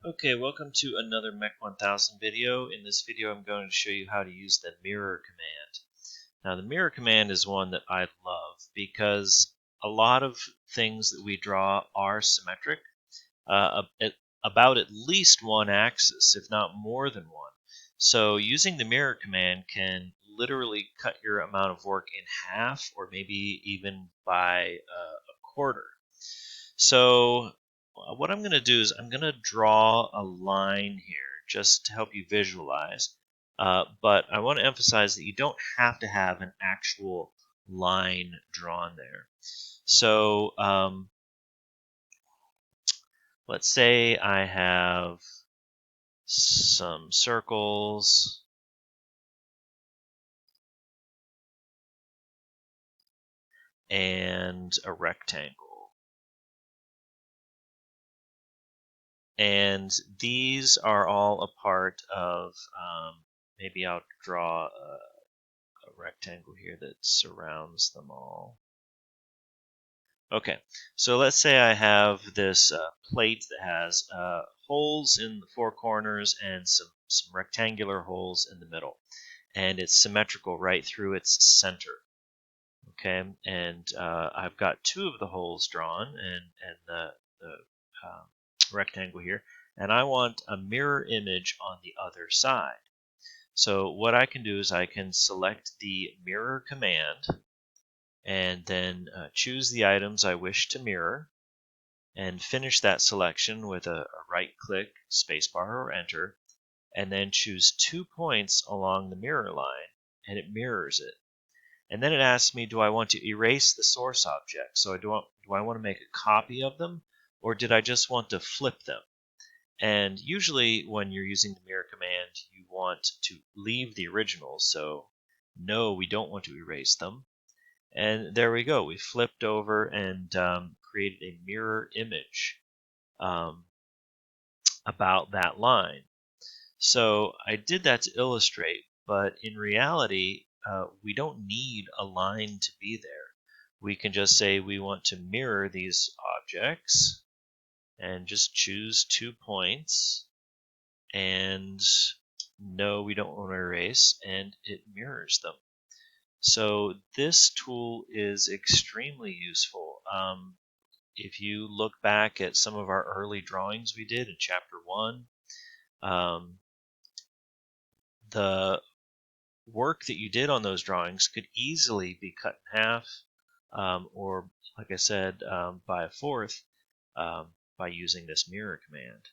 Okay, welcome to another MECH 1000 video. In this video, I'm going to show you how to use the mirror command. Now, the mirror command is one that I love because a lot of things that we draw are symmetric, about at least one axis, if not more than one. So using the mirror command can literally cut your amount of work in half or maybe even by a quarter. So what I'm going to do is I'm going to draw a line here just to help you visualize. But I want to emphasize that you don't have to have an actual line drawn there. So let's say I have some circles and a rectangle. And these are all a part of, maybe I'll draw a rectangle here that surrounds them all. Okay, so let's say I have this plate that has holes in the four corners and some rectangular holes in the middle. And it's symmetrical right through its center. Okay, and I've got two of the holes drawn and the rectangle here, and I want a mirror image on the other side. So what I can do is I can select the mirror command and then choose the items I wish to mirror and finish that selection with a right click, spacebar, or enter, and then choose 2 points along the mirror line, and it mirrors it. And then it asks me, do I want to erase the source object? So do I want to make a copy of them, or did I just want to flip them? And usually when you're using the mirror command, you want to leave the originals. So no, we don't want to erase them. And there we go. We flipped over and created a mirror image about that line. So I did that to illustrate, but in reality, we don't need a line to be there. We can just say we want to mirror these objects and just choose 2 points. And no, we don't want to erase, and it mirrors them. So this tool is extremely useful. If you look back at some of our early drawings we did in chapter 1, the work that you did on those drawings could easily be cut in half, or like I said, by a fourth, by using this mirror command.